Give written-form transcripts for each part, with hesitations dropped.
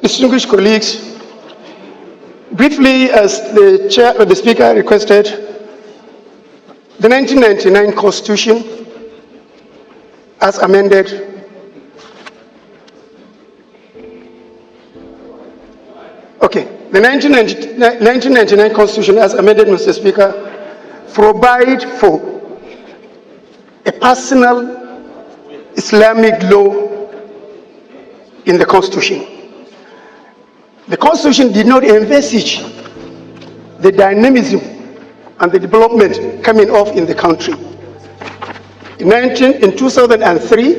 distinguished colleagues, briefly, as the Speaker requested, the 1999 Constitution, as amended, the 1999 Constitution, as amended, Mr. Speaker, provide for a personal Islamic law in the Constitution. The Constitution did not envisage the dynamism and the development coming off in the country. In 2003,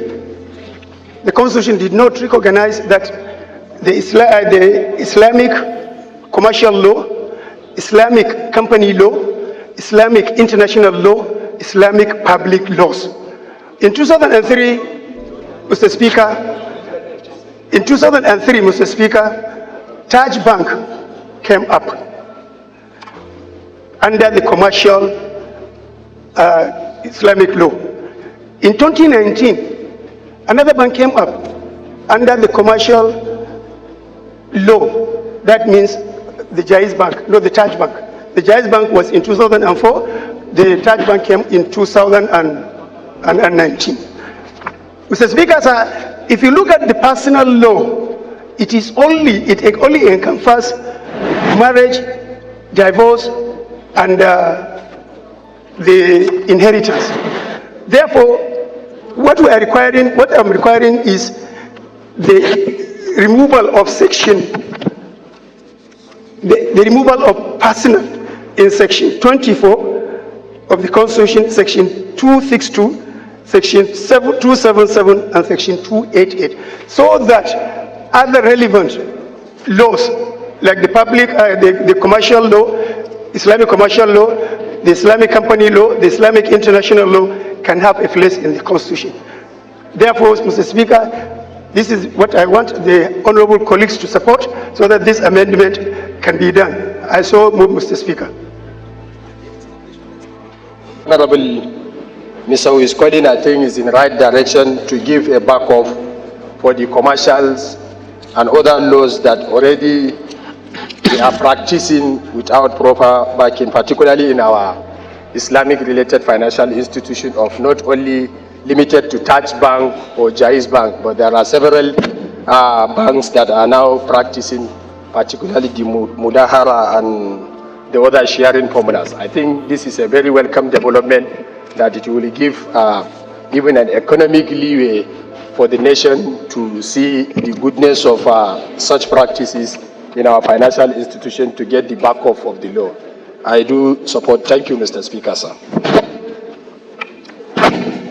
the Constitution did not recognize that the Islamic commercial law, Islamic company law, Islamic international law, Islamic public laws. In 2003, Mr. Speaker, Taj Bank came up under the commercial Islamic law. In 2019, another bank came up under the commercial law. That means the Jaiz Bank, not the Taj Bank. The Jaiz Bank was in 2004, the Taj Bank came in 2019. Mr. Speaker, sir, if you look at the personal law, it only encompasses marriage, divorce, and the inheritance. Therefore, what I'm requiring is the removal of the removal of personal in section 24 of the Constitution, section 262, section 277, and section 288, so that other relevant laws like the public, the commercial law, Islamic commercial law, the Islamic company law, the Islamic international law can have a place in the Constitution. Therefore, Mr. Speaker, this is what I want the honorable colleagues to support so that this amendment can be done. I so move, Mr. Speaker. Honorable Mr. who is calling, I think, is in the right direction to give a backup for the commercials and other laws that already they are practicing without proper backing, particularly in our Islamic-related financial institution of not only limited to Taj Bank or Jaiz Bank, but there are several banks that are now practicing, particularly the Mudahara and the other sharing formulas. I think this is a very welcome development that it will give even an economic leeway for the nation to see the goodness of such practices in our financial institution to get the backup of the law. I do support. Thank you, Mr. Speaker, sir.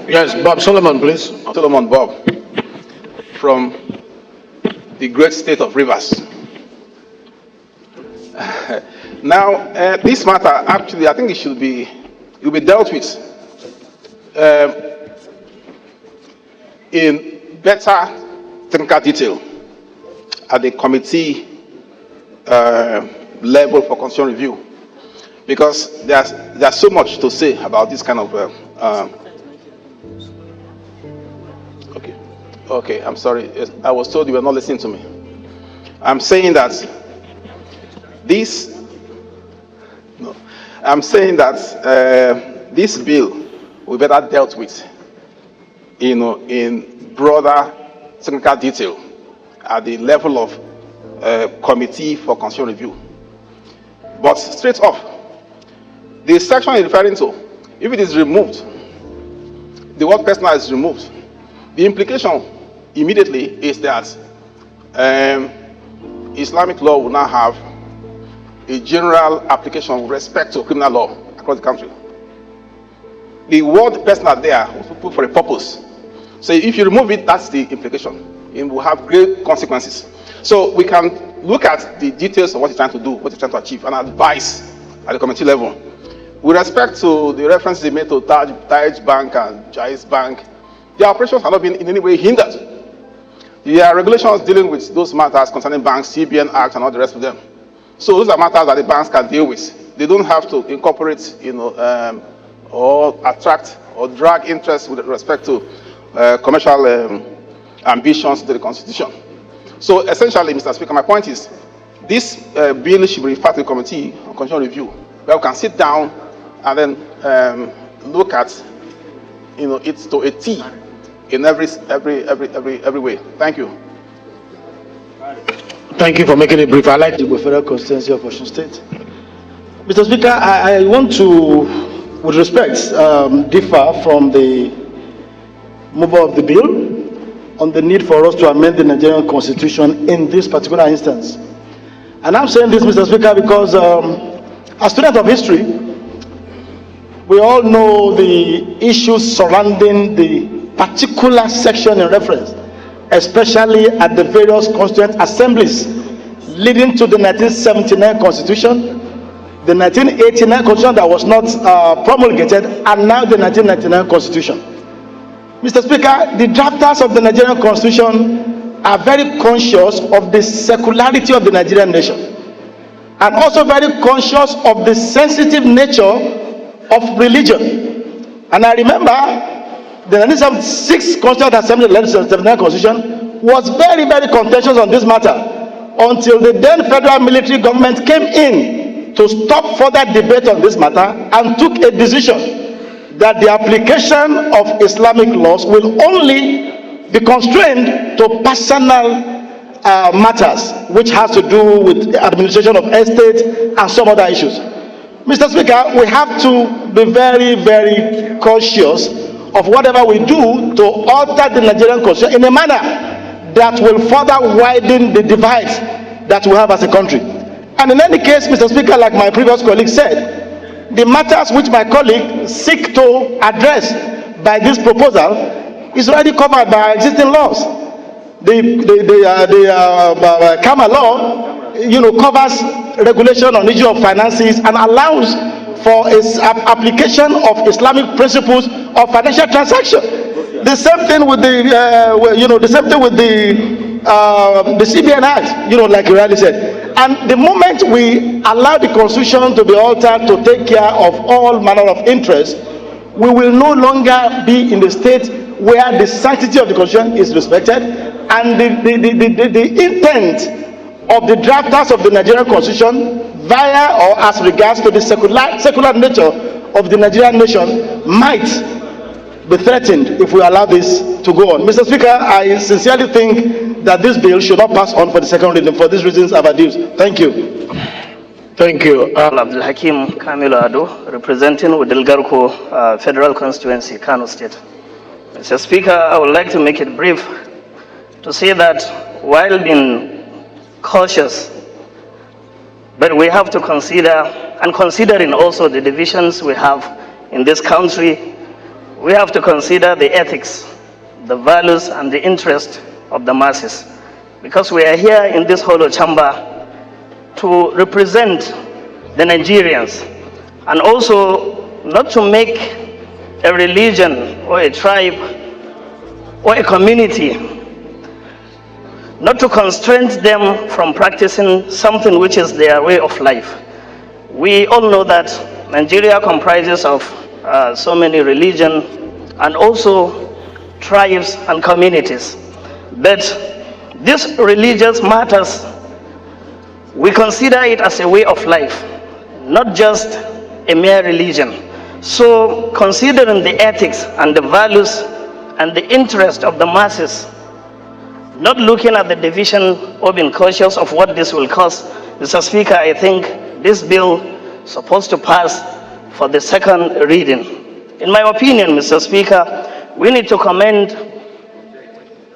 Yes, Bob Solomon, please. Solomon Bob, from the great state of Rivers. Now, this matter, actually, I think it will be dealt with in better technical detail at the committee level for constitutional review, because there's so much to say about this kind of Okay, I'm sorry. I was told you were not listening to me. I'm saying that this bill will be better dealt with, in broader technical detail at the level of committee for constitutional review. But straight off, the section you're referring to, if it is removed, the word personal is removed, the implication immediately is that Islamic law will now have a general application with respect to criminal law across the country. The word personal there was put for a purpose. So if you remove it, that's the implication. It will have great consequences. So we can look at the details of what you're trying to do, what you're trying to achieve, and advise at the committee level. With respect to the references they made to Taj Bank and Jaiz Bank, their operations have not been in any way hindered. There are regulations dealing with those matters concerning banks, CBN Act, and all the rest of them. So those are matters that the banks can deal with. They don't have to incorporate, or attract or drag interest with respect to commercial ambitions to the Constitution. So essentially, Mr. Speaker, my point is, this bill should be referred to the Committee on Constitutional Review, where we can sit down and then look at, it to a T in every way. Thank you. Thank you for making it brief. I like the Federal Constituency of Osun State. Mr. Speaker, I want to, with respect, differ from the mover of the bill on the need for us to amend the Nigerian Constitution in this particular instance. And I'm saying this, Mr. Speaker, because as students of history, we all know the issues surrounding the particular section in reference, especially at the various constituent assemblies leading to the 1979 Constitution, the 1989 Constitution that was not promulgated, and now the 1999 Constitution. Mr. Speaker, the drafters of the Nigerian Constitution are very conscious of the secularity of the Nigerian nation, and also very conscious of the sensitive nature of religion. And I remember the 1976 Constituent Assembly, the 1979 Constitution, was very, very contentious on this matter until the then federal military government came in to stop further debate on this matter and took a decision that the application of Islamic laws will only be constrained to personal matters, which has to do with the administration of estate and some other issues. Mr. Speaker, we have to be very, very cautious of whatever we do to alter the Nigerian Constitution in a manner that will further widen the divide that we have as a country. And in any case, Mr. Speaker, like my previous colleague said, the matters which my colleague seek to address by this proposal is already covered by existing laws. The Kama law, covers regulation on issue of finances and allows for application of Islamic principles of financial transaction. The same thing with the CBN Act, like you rightly said. And the moment we allow the Constitution to be altered to take care of all manner of interests, we will no longer be in the state where the sanctity of the Constitution is respected, and the intent of the drafters of the Nigerian Constitution via or as regards to the secular nature of the Nigerian nation might be threatened if we allow this to go on. Mr. Speaker, I sincerely think that this bill should not pass on for the second reading. For these reasons I've adduced. Thank you. Thank you. Abdul Hakim Kamilo Ado, representing Udilgarko Federal Constituency, Kano State. Mr. Speaker, I would like to make it brief to say that while being cautious, but we have to consider, and considering also the divisions we have in this country, we have to consider the ethics, the values, and the interest of the masses. Because we are here in this hollow chamber to represent the Nigerians, and also not to make a religion or a tribe or a community, not to constrain them from practicing something which is their way of life. We all know that Nigeria comprises of so many religions and also tribes and communities. But these religious matters, we consider it as a way of life, not just a mere religion. So considering the ethics and the values and the interest of the masses, not looking at the division or being cautious of what this will cost, Mr. Speaker, I think this bill is supposed to pass for the second reading. In my opinion, Mr. Speaker, we need to commend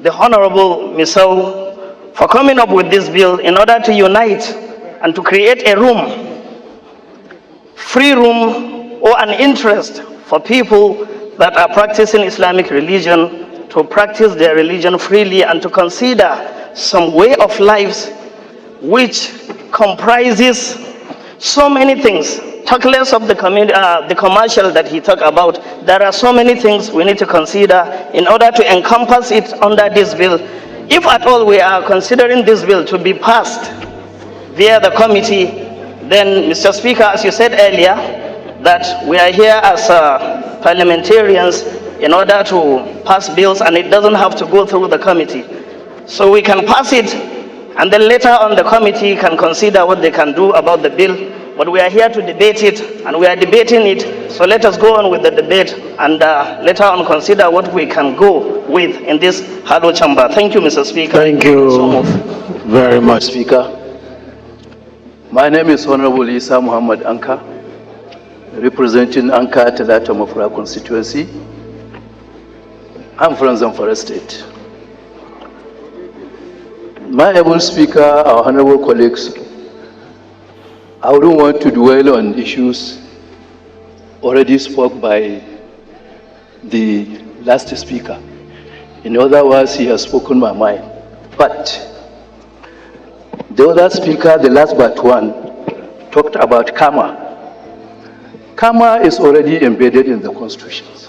the Honorable Misau for coming up with this bill in order to unite and to create a room, free room or an interest for people that are practicing Islamic religion to practice their religion freely and to consider some way of lives which comprises so many things. Talk less of the commercial that he talked about. There are so many things we need to consider in order to encompass it under this bill. If at all we are considering this bill to be passed via the committee, then, Mr. Speaker, as you said earlier, that we are here as parliamentarians in order to pass bills, and it doesn't have to go through the committee. So we can pass it and then later on the committee can consider what they can do about the bill. But we are here to debate it, and we are debating it, so let us go on with the debate, and later on consider what we can go with in this hollow chamber. Thank you, Mr. Speaker. Thank you So very much. Speaker. My name is Honorable Isa Muhammad Anka, representing Anka Talata Mafra constituency. I'm from Zamfara State. My able speaker, our honorable colleagues, I wouldn't want to dwell on issues already spoke by the last speaker. In other words, he has spoken my mind. But the other speaker, the last but one, talked about karma. Karma is already embedded in the constitutions.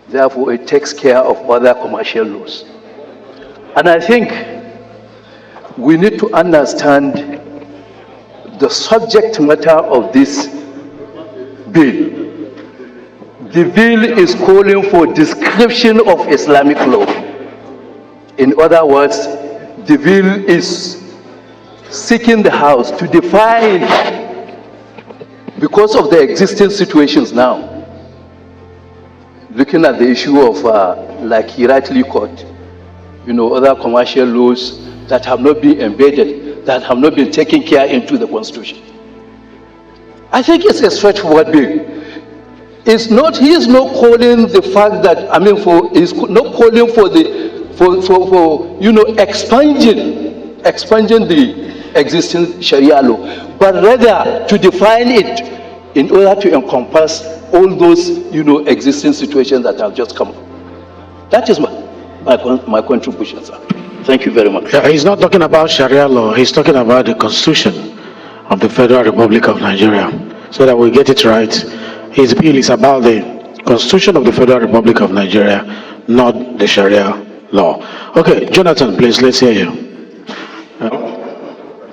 Therefore, it takes care of other commercial laws. And I think we need to understand the subject matter of this bill. The bill is calling for description of Islamic law. In other words, the bill is seeking the House to define, because of the existing situations now, looking at the issue of, like he rightly called, other commercial laws that have not been embedded, that have not been taken care into the Constitution. I think it's a straightforward bill. He is not calling the fact that, he's not calling for expanding the existing Sharia law, but rather to define it in order to encompass all those, existing situations that have just come up. That is my contribution, sir. Thank you very much. He's not talking about Sharia law. He's talking about the Constitution of the Federal Republic of Nigeria. So that we get it right, his bill is about the Constitution of the Federal Republic of Nigeria, not the Sharia law. Okay, Jonathan, please, let's hear you.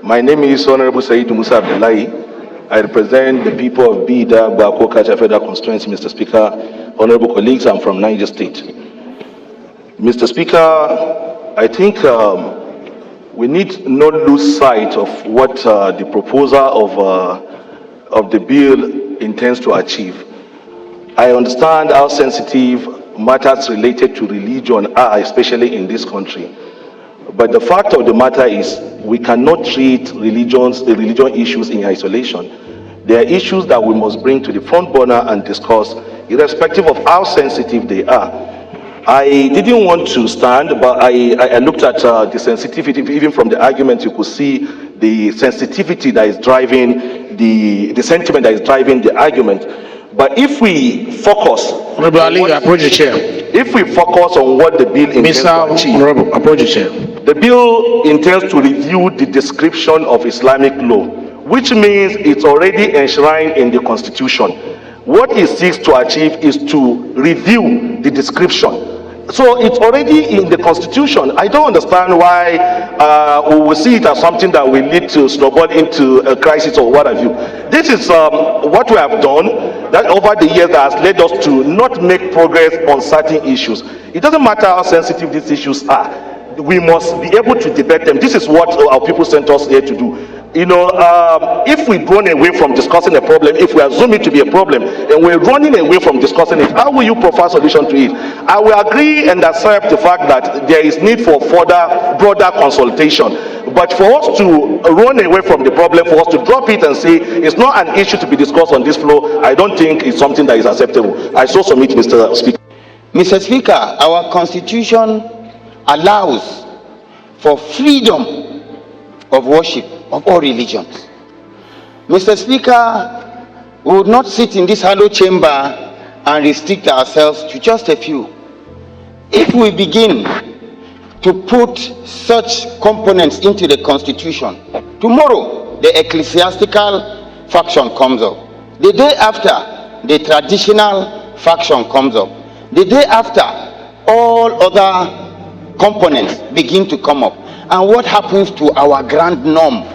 My name is Honorable Said Musa Abdullahi. I represent the people of Bida, Bako, Kacha Federal Constituency, Mr. Speaker. Honorable colleagues, I'm from Niger State. Mr. Speaker, I think we need not lose sight of what the proposer of the bill intends to achieve. I understand how sensitive matters related to religion are, especially in this country. But the fact of the matter is, we cannot treat the religion issues in isolation. There are issues that we must bring to the front burner and discuss, irrespective of how sensitive they are. I didn't want to stand, but I looked at the sensitivity. Even from the argument, you could see the sensitivity that is driving the sentiment that is driving the argument. But if we focus, if we focus on what the bill intends to achieve, the bill intends to review the description of Islamic law, which means it's already enshrined in the Constitution. What it seeks to achieve is to review the description. So it's already in the Constitution. I don't understand why we will see it as something that will lead to snowball into a crisis or what have you. This is what we have done that over the years that has led us to not make progress on certain issues. It doesn't matter how sensitive these issues are. We must be able to debate them. This is what our people sent us here to do. If we run away from discussing a problem, if we assume it to be a problem, and we're running away from discussing it, how will you provide solution to it? I will agree and accept the fact that there is need for further, broader consultation. But for us to run away from the problem, for us to drop it and say it's not an issue to be discussed on this floor, I don't think it's something that is acceptable. I so submit, Mr. Speaker. Mr. Speaker, our Constitution allows for freedom of worship of all religions. Mr. Speaker, we would not sit in this hollow chamber and restrict ourselves to just a few. If we begin to put such components into the Constitution, tomorrow the ecclesiastical faction comes up. The day after, the traditional faction comes up. The day after, all other components begin to come up. And what happens to our grand norm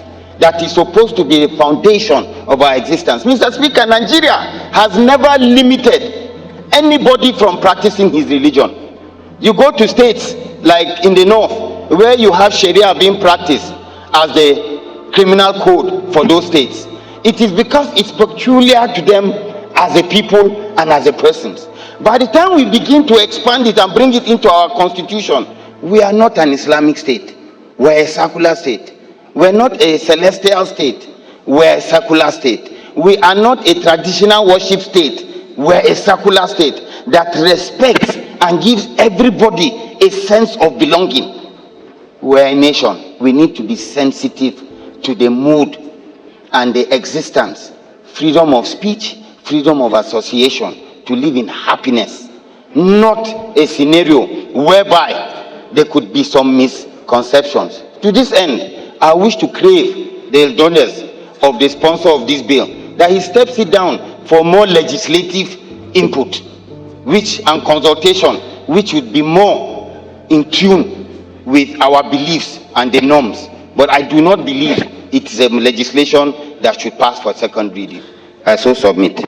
that is supposed to be the foundation of our existence? Mr. Speaker, Nigeria has never limited anybody from practicing his religion. You go to states like in the north, where you have Sharia being practiced as the criminal code for those states, it is because it's peculiar to them as a people and as a persons. By the time we begin to expand it and bring it into our constitution, we are not an Islamic state. We're a secular state. We're not a celestial state. We're a secular state. We are not a traditional worship state. We're a secular state that respects and gives everybody a sense of belonging. We're a nation. We need to be sensitive to the mood and the existence, freedom of speech, freedom of association, to live in happiness, not a scenario whereby there could be some misconceptions. To this end, I wish to crave the indulgence of the sponsor of this bill that he steps it down for more legislative input, and consultation, which would be more in tune with our beliefs and the norms. But I do not believe it is a legislation that should pass for second reading. I so submit.